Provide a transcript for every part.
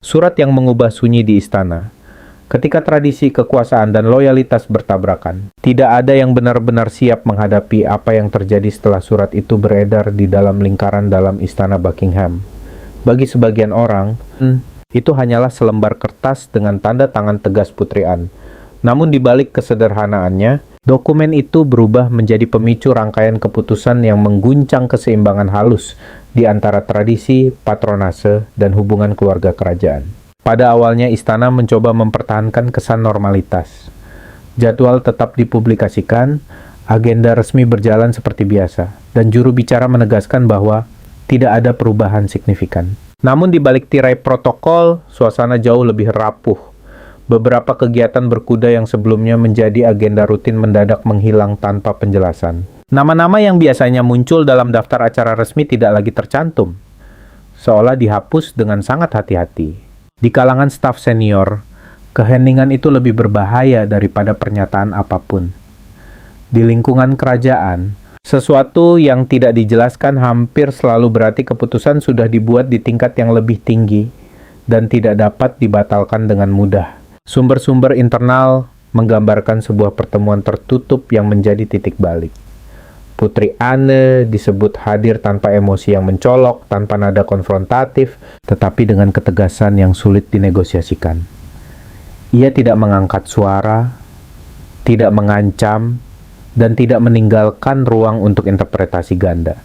Surat yang mengubah sunyi di istana. Ketika tradisi kekuasaan dan loyalitas bertabrakan, tidak ada yang benar-benar siap menghadapi apa yang terjadi setelah surat itu beredar di dalam lingkaran dalam istana Buckingham. Bagi sebagian orang, itu hanyalah selembar kertas dengan tanda tangan tegas Putri Anne. Namun di balik kesederhanaannya, dokumen itu berubah menjadi pemicu rangkaian keputusan yang mengguncang keseimbangan halus di antara tradisi, patronase, dan hubungan keluarga kerajaan. Pada awalnya istana mencoba mempertahankan kesan normalitas. Jadwal tetap dipublikasikan, agenda resmi berjalan seperti biasa, dan juru bicara menegaskan bahwa tidak ada perubahan signifikan. Namun di balik tirai protokol, suasana jauh lebih rapuh. Beberapa kegiatan berkuda yang sebelumnya menjadi agenda rutin mendadak menghilang tanpa penjelasan. Nama-nama yang biasanya muncul dalam daftar acara resmi tidak lagi tercantum, seolah dihapus dengan sangat hati-hati. Di kalangan staf senior, keheningan itu lebih berbahaya daripada pernyataan apapun. Di lingkungan kerajaan, sesuatu yang tidak dijelaskan hampir selalu berarti keputusan sudah dibuat di tingkat yang lebih tinggi dan tidak dapat dibatalkan dengan mudah. Sumber-sumber internal menggambarkan sebuah pertemuan tertutup yang menjadi titik balik. Putri Anne disebut hadir tanpa emosi yang mencolok, tanpa nada konfrontatif, tetapi dengan ketegasan yang sulit dinegosiasikan. Ia tidak mengangkat suara, tidak mengancam, dan tidak meninggalkan ruang untuk interpretasi ganda.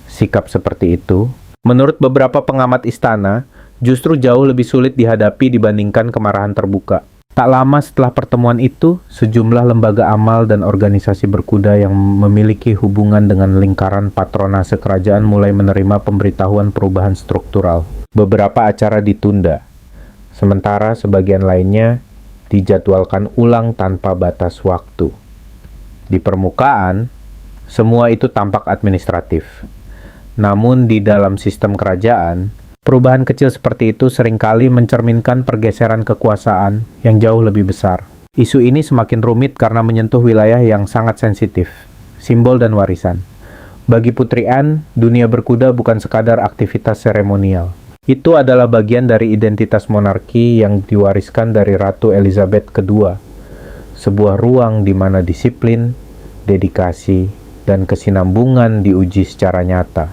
Sikap seperti itu, menurut beberapa pengamat istana, justru jauh lebih sulit dihadapi dibandingkan kemarahan terbuka. Tak lama setelah pertemuan itu, sejumlah lembaga amal dan organisasi berkuda yang memiliki hubungan dengan lingkaran patronase kerajaan mulai menerima pemberitahuan perubahan struktural. Beberapa acara ditunda, sementara sebagian lainnya dijadwalkan ulang tanpa batas waktu. Di permukaan, semua itu tampak administratif. Namun di dalam sistem kerajaan, perubahan kecil seperti itu seringkali mencerminkan pergeseran kekuasaan yang jauh lebih besar. Isu ini semakin rumit karena menyentuh wilayah yang sangat sensitif, simbol dan warisan. Bagi Putri Anne, dunia berkuda bukan sekadar aktivitas seremonial. Itu adalah bagian dari identitas monarki yang diwariskan dari Ratu Elizabeth II. Sebuah ruang di mana disiplin, dedikasi, dan kesinambungan diuji secara nyata,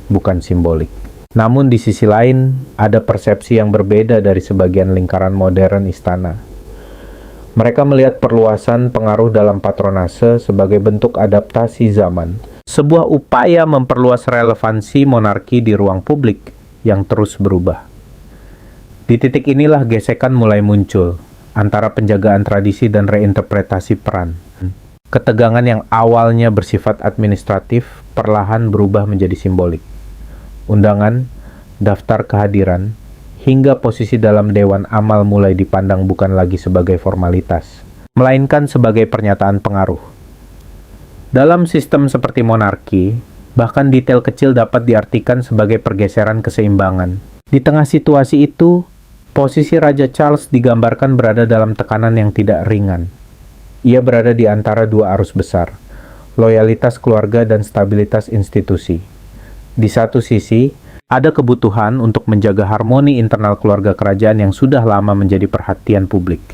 bukan simbolik. Namun di sisi lain, ada persepsi yang berbeda dari sebagian lingkaran modern istana. Mereka melihat perluasan pengaruh dalam patronase sebagai bentuk adaptasi zaman, sebuah upaya memperluas relevansi monarki di ruang publik yang terus berubah. Di titik inilah gesekan mulai muncul antara penjagaan tradisi dan reinterpretasi peran. Ketegangan yang awalnya bersifat administratif perlahan berubah menjadi simbolik. Undangan, daftar kehadiran, hingga posisi dalam Dewan Amal mulai dipandang bukan lagi sebagai formalitas, melainkan sebagai pernyataan pengaruh. Dalam sistem seperti monarki, bahkan detail kecil dapat diartikan sebagai pergeseran keseimbangan. Di tengah situasi itu, posisi Raja Charles digambarkan berada dalam tekanan yang tidak ringan. Ia berada di antara dua arus besar, loyalitas keluarga dan stabilitas institusi. Di satu sisi, ada kebutuhan untuk menjaga harmoni internal keluarga kerajaan yang sudah lama menjadi perhatian publik.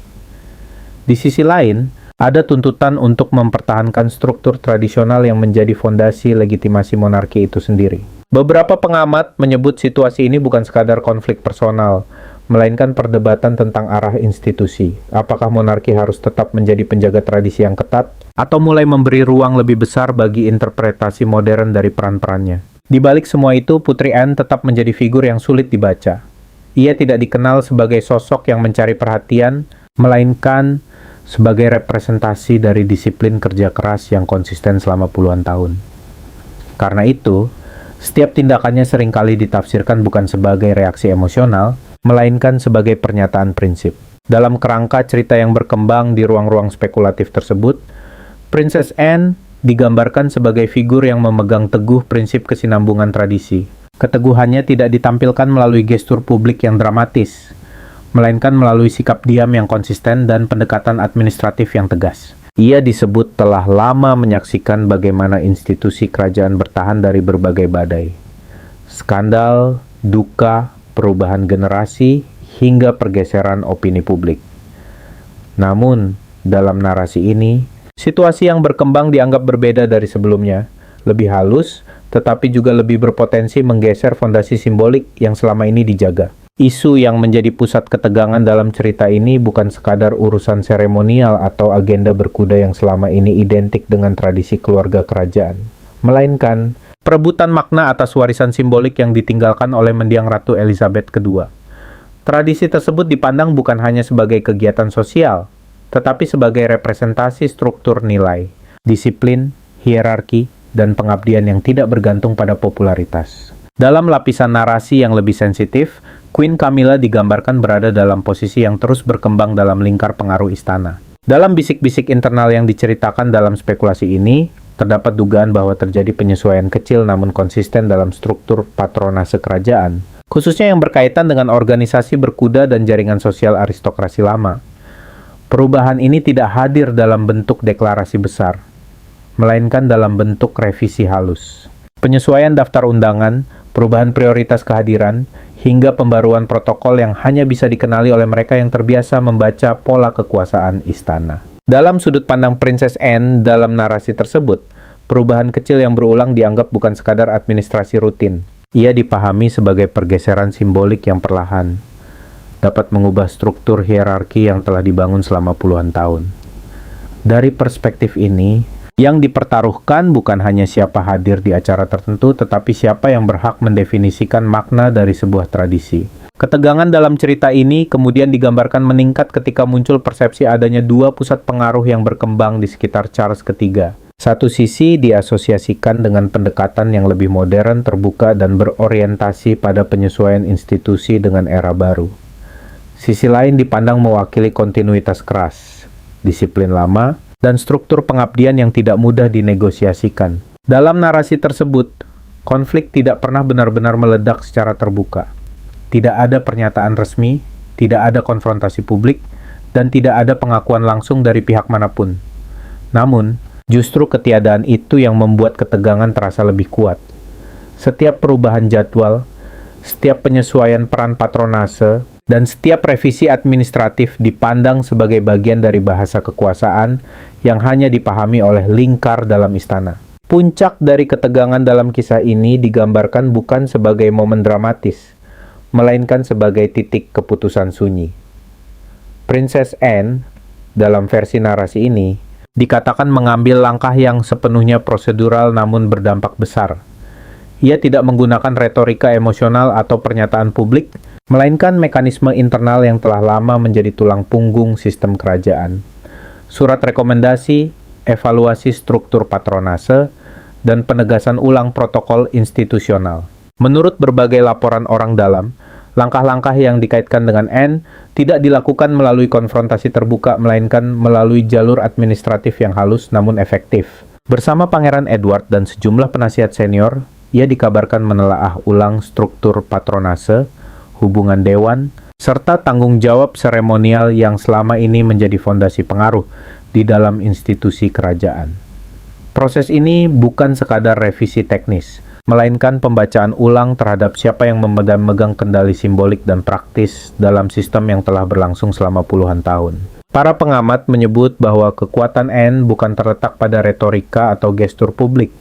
Di sisi lain, ada tuntutan untuk mempertahankan struktur tradisional yang menjadi fondasi legitimasi monarki itu sendiri. Beberapa pengamat menyebut situasi ini bukan sekadar konflik personal, melainkan perdebatan tentang arah institusi. Apakah monarki harus tetap menjadi penjaga tradisi yang ketat, atau mulai memberi ruang lebih besar bagi interpretasi modern dari peran-perannya? Di balik semua itu, Putri Anne tetap menjadi figur yang sulit dibaca. Ia tidak dikenal sebagai sosok yang mencari perhatian, melainkan sebagai representasi dari disiplin kerja keras yang konsisten selama puluhan tahun. Karena itu, setiap tindakannya seringkali ditafsirkan bukan sebagai reaksi emosional, melainkan sebagai pernyataan prinsip. Dalam kerangka cerita yang berkembang di ruang-ruang spekulatif tersebut, Princess Anne digambarkan sebagai figur yang memegang teguh prinsip kesinambungan tradisi. Keteguhannya tidak ditampilkan melalui gestur publik yang dramatis, melainkan melalui sikap diam yang konsisten dan pendekatan administratif yang tegas. Ia disebut telah lama menyaksikan bagaimana institusi kerajaan bertahan dari berbagai badai. Skandal, duka, perubahan generasi, hingga pergeseran opini publik. Namun, dalam narasi ini, situasi yang berkembang dianggap berbeda dari sebelumnya, lebih halus, tetapi juga lebih berpotensi menggeser fondasi simbolik yang selama ini dijaga. Isu yang menjadi pusat ketegangan dalam cerita ini bukan sekadar urusan seremonial atau agenda berkuda yang selama ini identik dengan tradisi keluarga kerajaan, melainkan perebutan makna atas warisan simbolik yang ditinggalkan oleh mendiang Ratu Elizabeth II. Tradisi tersebut dipandang bukan hanya sebagai kegiatan sosial, tetapi sebagai representasi struktur nilai, disiplin, hierarki, dan pengabdian yang tidak bergantung pada popularitas. Dalam lapisan narasi yang lebih sensitif, Queen Camilla digambarkan berada dalam posisi yang terus berkembang dalam lingkar pengaruh istana. Dalam bisik-bisik internal yang diceritakan dalam spekulasi ini, terdapat dugaan bahwa terjadi penyesuaian kecil namun konsisten dalam struktur patronase kerajaan, khususnya yang berkaitan dengan organisasi berkuda dan jaringan sosial aristokrasi lama. Perubahan ini tidak hadir dalam bentuk deklarasi besar, melainkan dalam bentuk revisi halus. Penyesuaian daftar undangan, perubahan prioritas kehadiran, hingga pembaruan protokol yang hanya bisa dikenali oleh mereka yang terbiasa membaca pola kekuasaan istana. Dalam sudut pandang Princess Anne dalam narasi tersebut, perubahan kecil yang berulang dianggap bukan sekadar administrasi rutin. Ia dipahami sebagai pergeseran simbolik yang perlahan, dapat mengubah struktur hierarki yang telah dibangun selama puluhan tahun. Dari perspektif ini, yang dipertaruhkan bukan hanya siapa hadir di acara tertentu, tetapi siapa yang berhak mendefinisikan makna dari sebuah tradisi. Ketegangan dalam cerita ini kemudian digambarkan meningkat ketika muncul persepsi adanya dua pusat pengaruh yang berkembang di sekitar Charles III. Satu sisi diasosiasikan dengan pendekatan yang lebih modern, terbuka, dan berorientasi pada penyesuaian institusi dengan era baru. Sisi lain dipandang mewakili kontinuitas keras, disiplin lama, dan struktur pengabdian yang tidak mudah dinegosiasikan. Dalam narasi tersebut, konflik tidak pernah benar-benar meledak secara terbuka. Tidak ada pernyataan resmi, tidak ada konfrontasi publik, dan tidak ada pengakuan langsung dari pihak manapun. Namun, justru ketiadaan itu yang membuat ketegangan terasa lebih kuat. Setiap perubahan jadwal, setiap penyesuaian peran patronase, dan setiap revisi administratif dipandang sebagai bagian dari bahasa kekuasaan yang hanya dipahami oleh lingkar dalam istana. Puncak dari ketegangan dalam kisah ini digambarkan bukan sebagai momen dramatis, melainkan sebagai titik keputusan sunyi. Princess Anne, dalam versi narasi ini, dikatakan mengambil langkah yang sepenuhnya prosedural namun berdampak besar. Ia tidak menggunakan retorika emosional atau pernyataan publik, melainkan mekanisme internal yang telah lama menjadi tulang punggung sistem kerajaan. Surat rekomendasi, evaluasi struktur patronase, dan penegasan ulang protokol institusional. Menurut berbagai laporan orang dalam, langkah-langkah yang dikaitkan dengan Anne tidak dilakukan melalui konfrontasi terbuka, melainkan melalui jalur administratif yang halus namun efektif. Bersama Pangeran Edward dan sejumlah penasihat senior, ia dikabarkan menelaah ulang struktur patronase, hubungan dewan, serta tanggung jawab seremonial yang selama ini menjadi fondasi pengaruh di dalam institusi kerajaan. Proses ini bukan sekadar revisi teknis, melainkan pembacaan ulang terhadap siapa yang memegang kendali simbolik dan praktis dalam sistem yang telah berlangsung selama puluhan tahun. Para pengamat menyebut bahwa kekuatan Anne bukan terletak pada retorika atau gestur publik,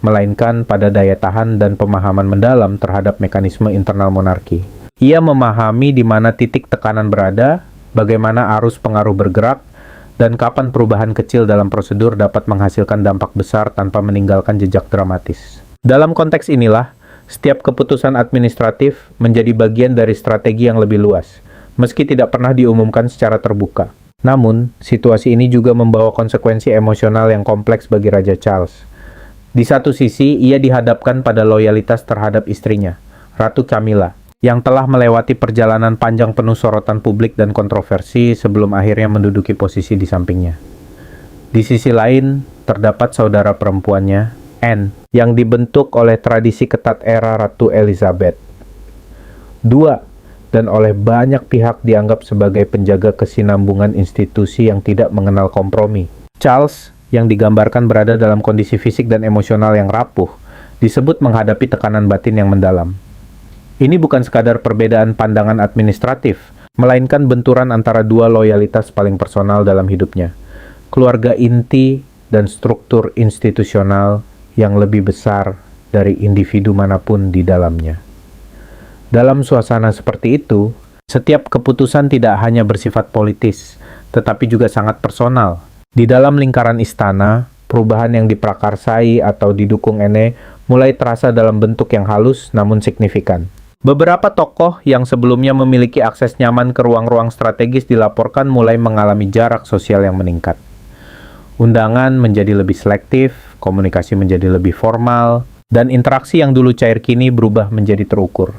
melainkan pada daya tahan dan pemahaman mendalam terhadap mekanisme internal monarki. Ia memahami di mana titik tekanan berada, bagaimana arus pengaruh bergerak, dan kapan perubahan kecil dalam prosedur dapat menghasilkan dampak besar tanpa meninggalkan jejak dramatis. Dalam konteks inilah, setiap keputusan administratif menjadi bagian dari strategi yang lebih luas, meski tidak pernah diumumkan secara terbuka. Namun, situasi ini juga membawa konsekuensi emosional yang kompleks bagi Raja Charles. Di satu sisi, ia dihadapkan pada loyalitas terhadap istrinya, Ratu Camilla, yang telah melewati perjalanan panjang penuh sorotan publik dan kontroversi sebelum akhirnya menduduki posisi di sampingnya. Di sisi lain, terdapat saudara perempuannya, Anne, yang dibentuk oleh tradisi ketat era Ratu Elizabeth II, dan oleh banyak pihak dianggap sebagai penjaga kesinambungan institusi yang tidak mengenal kompromi. Charles, yang digambarkan berada dalam kondisi fisik dan emosional yang rapuh, disebut menghadapi tekanan batin yang mendalam. Ini bukan sekadar perbedaan pandangan administratif, melainkan benturan antara dua loyalitas paling personal dalam hidupnya. Keluarga inti dan struktur institusional yang lebih besar dari individu manapun di dalamnya. Dalam suasana seperti itu, setiap keputusan tidak hanya bersifat politis, tetapi juga sangat personal. Di dalam lingkaran istana, perubahan yang diprakarsai atau didukung Ene mulai terasa dalam bentuk yang halus namun signifikan. Beberapa tokoh yang sebelumnya memiliki akses nyaman ke ruang-ruang strategis dilaporkan mulai mengalami jarak sosial yang meningkat. Undangan menjadi lebih selektif, komunikasi menjadi lebih formal, dan interaksi yang dulu cair kini berubah menjadi terukur.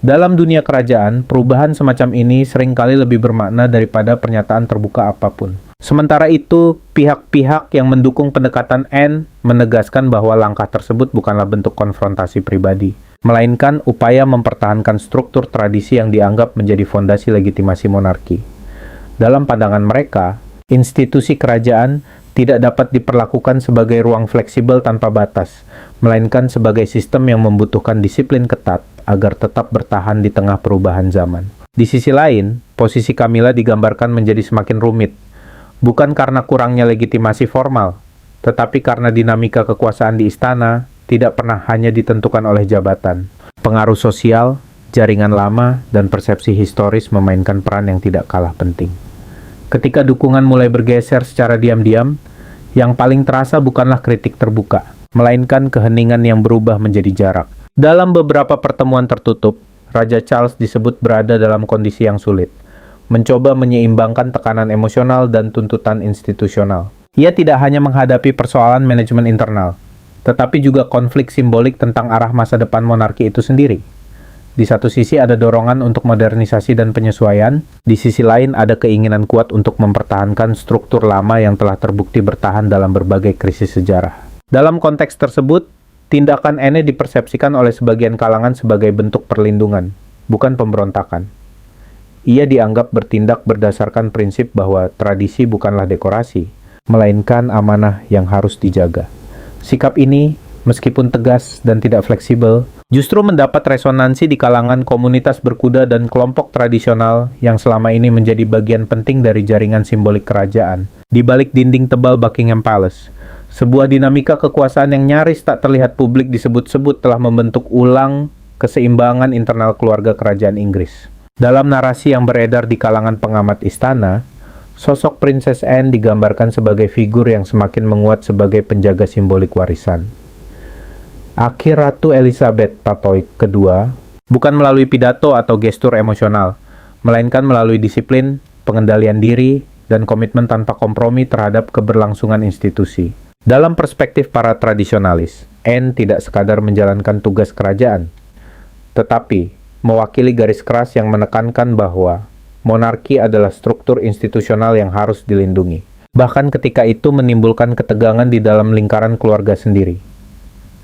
Dalam dunia kerajaan, perubahan semacam ini seringkali lebih bermakna daripada pernyataan terbuka apapun. Sementara itu, pihak-pihak yang mendukung pendekatan Anne menegaskan bahwa langkah tersebut bukanlah bentuk konfrontasi pribadi, melainkan upaya mempertahankan struktur tradisi yang dianggap menjadi fondasi legitimasi monarki. Dalam pandangan mereka, institusi kerajaan tidak dapat diperlakukan sebagai ruang fleksibel tanpa batas, melainkan sebagai sistem yang membutuhkan disiplin ketat agar tetap bertahan di tengah perubahan zaman. Di sisi lain, posisi Camilla digambarkan menjadi semakin rumit, bukan karena kurangnya legitimasi formal, tetapi karena dinamika kekuasaan di istana tidak pernah hanya ditentukan oleh jabatan. Pengaruh sosial, jaringan lama, dan persepsi historis memainkan peran yang tidak kalah penting. Ketika dukungan mulai bergeser secara diam-diam, yang paling terasa bukanlah kritik terbuka, melainkan keheningan yang berubah menjadi jarak. Dalam beberapa pertemuan tertutup, Raja Charles disebut berada dalam kondisi yang sulit, mencoba menyeimbangkan tekanan emosional dan tuntutan institusional. Ia tidak hanya menghadapi persoalan manajemen internal, tetapi juga konflik simbolik tentang arah masa depan monarki itu sendiri. Di satu sisi ada dorongan untuk modernisasi dan penyesuaian, di sisi lain ada keinginan kuat untuk mempertahankan struktur lama yang telah terbukti bertahan dalam berbagai krisis sejarah. Dalam konteks tersebut, tindakan Anne dipersepsikan oleh sebagian kalangan sebagai bentuk perlindungan, bukan pemberontakan. Ia dianggap bertindak berdasarkan prinsip bahwa tradisi bukanlah dekorasi, melainkan amanah yang harus dijaga. Sikap ini, meskipun tegas dan tidak fleksibel, justru mendapat resonansi di kalangan komunitas berkuda dan kelompok tradisional yang selama ini menjadi bagian penting dari jaringan simbolik kerajaan. Di balik dinding tebal Buckingham Palace, sebuah dinamika kekuasaan yang nyaris tak terlihat publik disebut-sebut telah membentuk ulang keseimbangan internal keluarga kerajaan Inggris. Dalam narasi yang beredar di kalangan pengamat istana, sosok Princess Anne digambarkan sebagai figur yang semakin menguat sebagai penjaga simbolik warisan. Akhir Ratu Elizabeth Patoy II bukan melalui pidato atau gestur emosional, melainkan melalui disiplin, pengendalian diri, dan komitmen tanpa kompromi terhadap keberlangsungan institusi. Dalam perspektif para tradisionalis, Anne tidak sekadar menjalankan tugas kerajaan, tetapi mewakili garis keras yang menekankan bahwa monarki adalah struktur institusional yang harus dilindungi, bahkan ketika itu menimbulkan ketegangan di dalam lingkaran keluarga sendiri.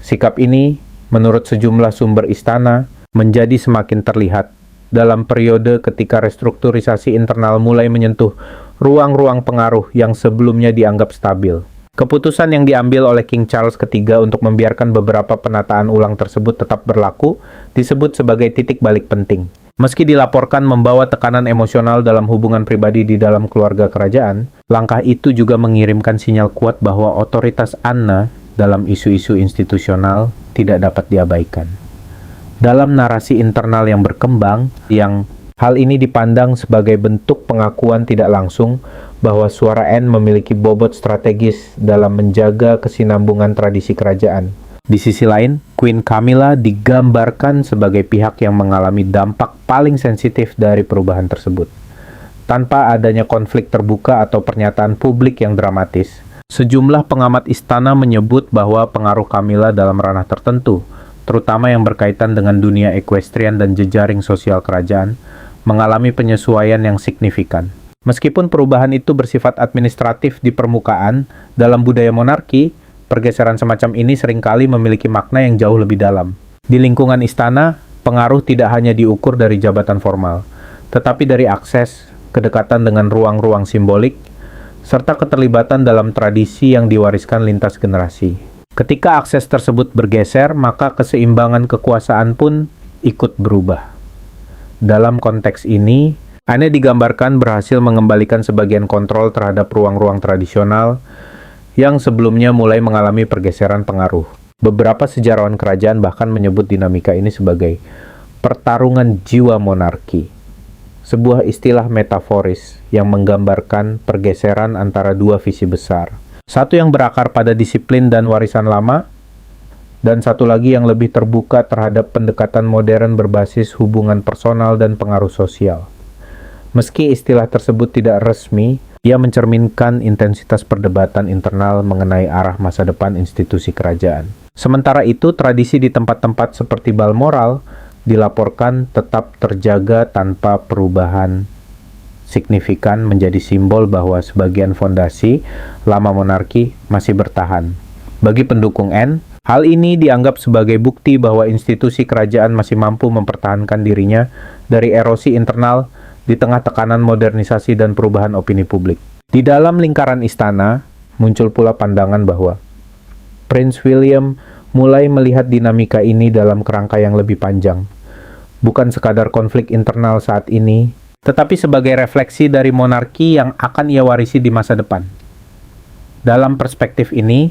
Sikap ini, menurut sejumlah sumber istana, menjadi semakin terlihat dalam periode ketika restrukturisasi internal mulai menyentuh ruang-ruang pengaruh yang sebelumnya dianggap stabil. Keputusan yang diambil oleh King Charles III untuk membiarkan beberapa penataan ulang tersebut tetap berlaku disebut sebagai titik balik penting. Meski dilaporkan membawa tekanan emosional dalam hubungan pribadi di dalam keluarga kerajaan, langkah itu juga mengirimkan sinyal kuat bahwa otoritas Anne dalam isu-isu institusional tidak dapat diabaikan. Dalam narasi internal yang berkembang, hal ini dipandang sebagai bentuk pengakuan tidak langsung bahwa suara Anne memiliki bobot strategis dalam menjaga kesinambungan tradisi kerajaan. Di sisi lain, Queen Camilla digambarkan sebagai pihak yang mengalami dampak paling sensitif dari perubahan tersebut. Tanpa adanya konflik terbuka atau pernyataan publik yang dramatis, sejumlah pengamat istana menyebut bahwa pengaruh Camilla dalam ranah tertentu, terutama yang berkaitan dengan dunia equestrian dan jejaring sosial kerajaan, mengalami penyesuaian yang signifikan. Meskipun perubahan itu bersifat administratif di permukaan, dalam budaya monarki, pergeseran semacam ini seringkali memiliki makna yang jauh lebih dalam. Di lingkungan istana, pengaruh tidak hanya diukur dari jabatan formal, tetapi dari akses, kedekatan dengan ruang-ruang simbolik, serta keterlibatan dalam tradisi yang diwariskan lintas generasi. Ketika akses tersebut bergeser, maka keseimbangan kekuasaan pun ikut berubah. Dalam konteks ini, Anne digambarkan berhasil mengembalikan sebagian kontrol terhadap ruang-ruang tradisional yang sebelumnya mulai mengalami pergeseran pengaruh. Beberapa sejarawan kerajaan bahkan menyebut dinamika ini sebagai pertarungan jiwa monarki, sebuah istilah metaforis yang menggambarkan pergeseran antara dua visi besar. Satu yang berakar pada disiplin dan warisan lama, dan satu lagi yang lebih terbuka terhadap pendekatan modern berbasis hubungan personal dan pengaruh sosial. Meski istilah tersebut tidak resmi, ia mencerminkan intensitas perdebatan internal mengenai arah masa depan institusi kerajaan. Sementara itu, tradisi di tempat-tempat seperti Balmoral dilaporkan tetap terjaga tanpa perubahan signifikan, menjadi simbol bahwa sebagian fondasi lama monarki masih bertahan. Bagi pendukung Anne, hal ini dianggap sebagai bukti bahwa institusi kerajaan masih mampu mempertahankan dirinya dari erosi internal di tengah tekanan modernisasi dan perubahan opini publik. Di dalam lingkaran istana, muncul pula pandangan bahwa Prince William mulai melihat dinamika ini dalam kerangka yang lebih panjang. Bukan sekadar konflik internal saat ini, tetapi sebagai refleksi dari monarki yang akan ia warisi di masa depan. Dalam perspektif ini,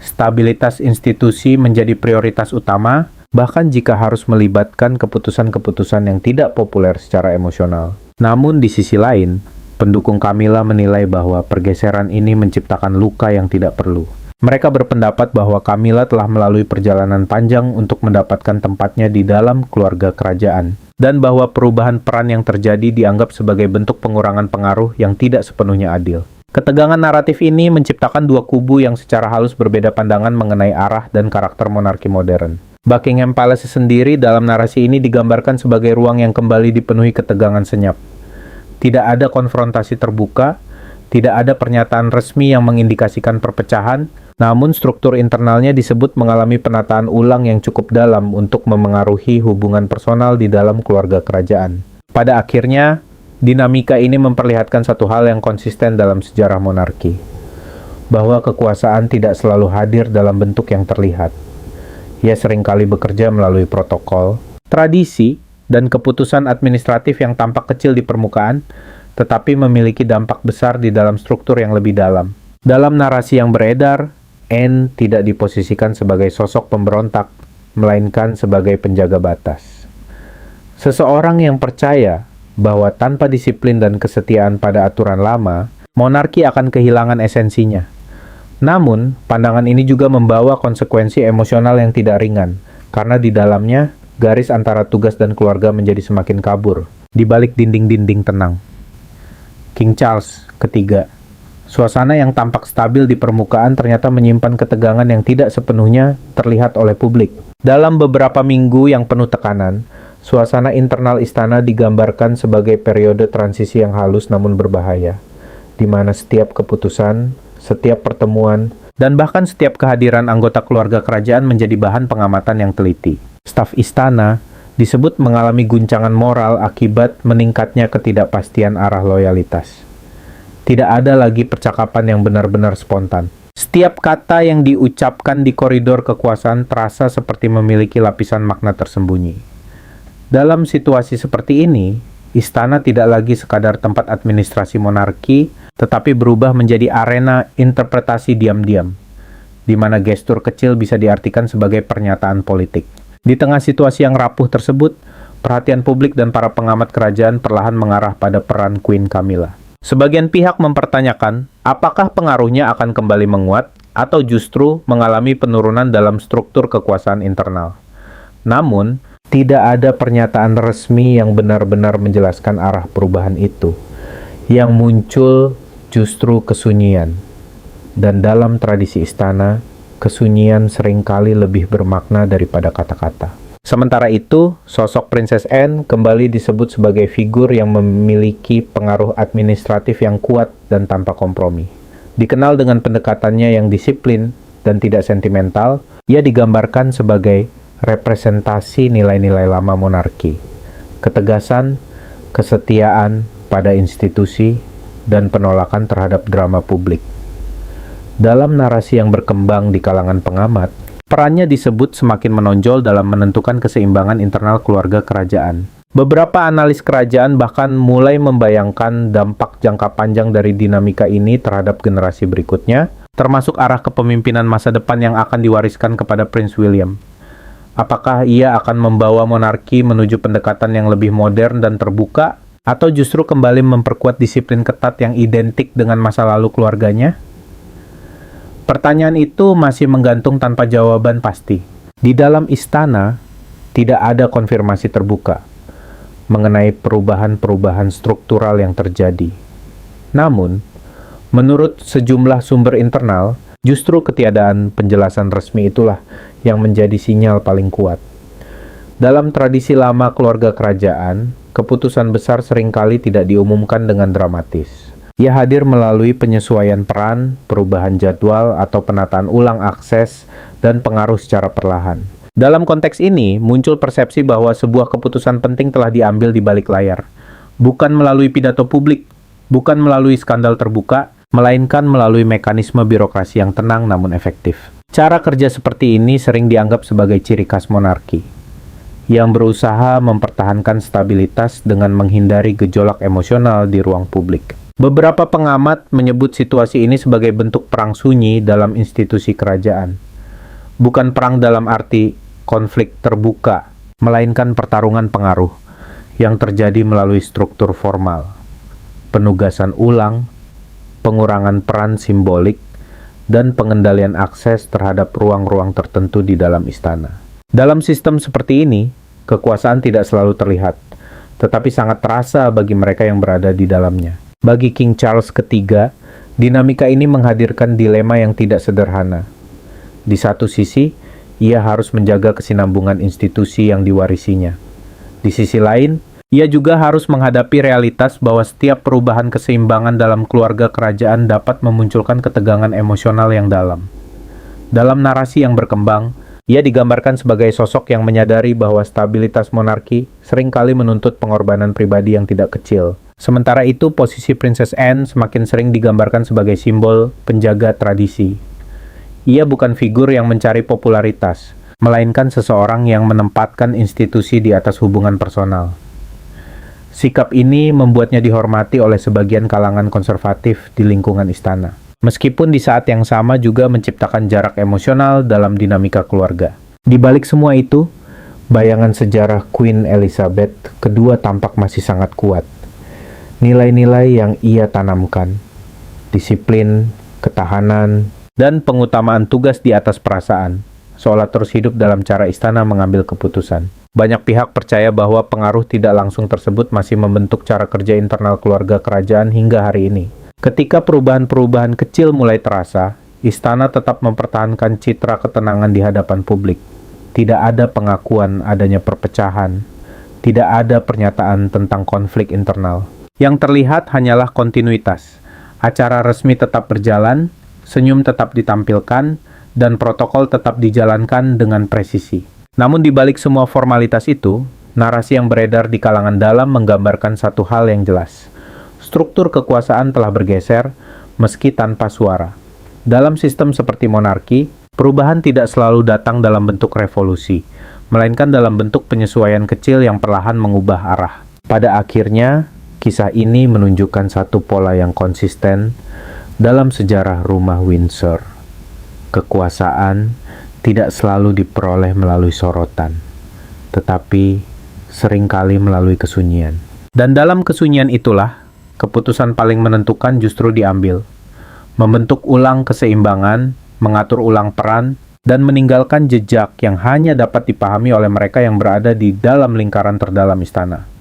stabilitas institusi menjadi prioritas utama, bahkan jika harus melibatkan keputusan-keputusan yang tidak populer secara emosional. Namun di sisi lain, pendukung Camilla menilai bahwa pergeseran ini menciptakan luka yang tidak perlu. Mereka berpendapat bahwa Camilla telah melalui perjalanan panjang untuk mendapatkan tempatnya di dalam keluarga kerajaan, dan bahwa perubahan peran yang terjadi dianggap sebagai bentuk pengurangan pengaruh yang tidak sepenuhnya adil. Ketegangan naratif ini menciptakan dua kubu yang secara halus berbeda pandangan mengenai arah dan karakter monarki modern. Buckingham Palace sendiri dalam narasi ini digambarkan sebagai ruang yang kembali dipenuhi ketegangan senyap. Tidak ada konfrontasi terbuka, tidak ada pernyataan resmi yang mengindikasikan perpecahan, namun struktur internalnya disebut mengalami penataan ulang yang cukup dalam untuk memengaruhi hubungan personal di dalam keluarga kerajaan. Pada akhirnya, dinamika ini memperlihatkan satu hal yang konsisten dalam sejarah monarki, bahwa kekuasaan tidak selalu hadir dalam bentuk yang terlihat. Ia seringkali bekerja melalui protokol, tradisi, dan keputusan administratif yang tampak kecil di permukaan, tetapi memiliki dampak besar di dalam struktur yang lebih dalam. Dalam narasi yang beredar, Anne tidak diposisikan sebagai sosok pemberontak, melainkan sebagai penjaga batas. Seseorang yang percaya bahwa tanpa disiplin dan kesetiaan pada aturan lama, monarki akan kehilangan esensinya. Namun, pandangan ini juga membawa konsekuensi emosional yang tidak ringan, karena di dalamnya, garis antara tugas dan keluarga menjadi semakin kabur, di balik dinding-dinding tenang. King Charles III. Suasana yang tampak stabil di permukaan ternyata menyimpan ketegangan yang tidak sepenuhnya terlihat oleh publik. Dalam beberapa minggu yang penuh tekanan, suasana internal istana digambarkan sebagai periode transisi yang halus namun berbahaya, di mana setiap keputusan, setiap pertemuan, dan bahkan setiap kehadiran anggota keluarga kerajaan menjadi bahan pengamatan yang teliti. Staf istana disebut mengalami guncangan moral akibat meningkatnya ketidakpastian arah loyalitas. Tidak ada lagi percakapan yang benar-benar spontan. Setiap kata yang diucapkan di koridor kekuasaan terasa seperti memiliki lapisan makna tersembunyi. Dalam situasi seperti ini, istana tidak lagi sekadar tempat administrasi monarki, tetapi berubah menjadi arena interpretasi diam-diam, di mana gestur kecil bisa diartikan sebagai pernyataan politik. Di tengah situasi yang rapuh tersebut, perhatian publik dan para pengamat kerajaan perlahan mengarah pada peran Queen Camilla. Sebagian pihak mempertanyakan apakah pengaruhnya akan kembali menguat atau justru mengalami penurunan dalam struktur kekuasaan internal. Namun, tidak ada pernyataan resmi yang benar-benar menjelaskan arah perubahan itu. Yang muncul justru kesunyian. Dan dalam tradisi istana, kesunyian seringkali lebih bermakna daripada kata-kata. Sementara itu, sosok Princess Anne kembali disebut sebagai figur yang memiliki pengaruh administratif yang kuat dan tanpa kompromi. Dikenal dengan pendekatannya yang disiplin dan tidak sentimental, ia digambarkan sebagai representasi nilai-nilai lama monarki, ketegasan, kesetiaan pada institusi, dan penolakan terhadap drama publik. Dalam narasi yang berkembang di kalangan pengamat, Perannya disebut semakin menonjol dalam menentukan keseimbangan internal keluarga kerajaan. Beberapa analis kerajaan bahkan mulai membayangkan dampak jangka panjang dari dinamika ini terhadap generasi berikutnya, termasuk arah kepemimpinan masa depan yang akan diwariskan kepada Prince William. Apakah ia akan membawa monarki menuju pendekatan yang lebih modern dan terbuka, atau justru kembali memperkuat disiplin ketat yang identik dengan masa lalu keluarganya? Pertanyaan itu masih menggantung tanpa jawaban pasti. Di dalam istana, tidak ada konfirmasi terbuka mengenai perubahan-perubahan struktural yang terjadi. Namun, menurut sejumlah sumber internal, justru ketiadaan penjelasan resmi itulah yang menjadi sinyal paling kuat. Dalam tradisi lama keluarga kerajaan, keputusan besar seringkali tidak diumumkan dengan dramatis. Ia hadir melalui penyesuaian peran, perubahan jadwal, atau penataan ulang akses dan pengaruh secara perlahan. Dalam konteks ini, muncul persepsi bahwa sebuah keputusan penting telah diambil di balik layar. Bukan melalui pidato publik, bukan melalui skandal terbuka, melainkan melalui mekanisme birokrasi yang tenang namun efektif. Cara kerja seperti ini sering dianggap sebagai ciri khas monarki, yang berusaha mempertahankan stabilitas dengan menghindari gejolak emosional di ruang publik. Beberapa pengamat menyebut situasi ini sebagai bentuk perang sunyi dalam institusi kerajaan. Bukan perang dalam arti konflik terbuka, melainkan pertarungan pengaruh yang terjadi melalui struktur formal, penugasan ulang, pengurangan peran simbolik, dan pengendalian akses terhadap ruang-ruang tertentu di dalam istana. Dalam sistem seperti ini, kekuasaan tidak selalu terlihat, tetapi sangat terasa bagi mereka yang berada di dalamnya. Bagi King Charles III, dinamika ini menghadirkan dilema yang tidak sederhana. Di satu sisi, ia harus menjaga kesinambungan institusi yang diwarisinya. Di sisi lain, ia juga harus menghadapi realitas bahwa setiap perubahan keseimbangan dalam keluarga kerajaan dapat memunculkan ketegangan emosional yang dalam. Dalam narasi yang berkembang, ia digambarkan sebagai sosok yang menyadari bahwa stabilitas monarki seringkali menuntut pengorbanan pribadi yang tidak kecil. Sementara itu, posisi Princess Anne semakin sering digambarkan sebagai simbol penjaga tradisi. Ia bukan figur yang mencari popularitas, melainkan seseorang yang menempatkan institusi di atas hubungan personal. Sikap ini membuatnya dihormati oleh sebagian kalangan konservatif di lingkungan istana. Meskipun di saat yang sama juga menciptakan jarak emosional dalam dinamika keluarga. Di balik semua itu, bayangan sejarah Queen Elizabeth II tampak masih sangat kuat. Nilai-nilai yang ia tanamkan, disiplin, ketahanan, dan pengutamaan tugas di atas perasaan, seolah terus hidup dalam cara istana mengambil keputusan. Banyak pihak percaya bahwa pengaruh tidak langsung tersebut masih membentuk cara kerja internal keluarga kerajaan hingga hari ini. Ketika perubahan-perubahan kecil mulai terasa, istana tetap mempertahankan citra ketenangan di hadapan publik. Tidak ada pengakuan adanya perpecahan, tidak ada pernyataan tentang konflik internal. Yang terlihat hanyalah kontinuitas. Acara resmi tetap berjalan, senyum tetap ditampilkan, dan protokol tetap dijalankan dengan presisi. Namun di balik semua formalitas itu, narasi yang beredar di kalangan dalam menggambarkan satu hal yang jelas. Struktur kekuasaan telah bergeser, meski tanpa suara. Dalam sistem seperti monarki, perubahan tidak selalu datang dalam bentuk revolusi, melainkan dalam bentuk penyesuaian kecil yang perlahan mengubah arah. Pada akhirnya, kisah ini menunjukkan satu pola yang konsisten dalam sejarah rumah Windsor. Kekuasaan tidak selalu diperoleh melalui sorotan, tetapi seringkali melalui kesunyian. Dan dalam kesunyian itulah, keputusan paling menentukan justru diambil. Membentuk ulang keseimbangan, mengatur ulang peran, dan meninggalkan jejak yang hanya dapat dipahami oleh mereka yang berada di dalam lingkaran terdalam istana.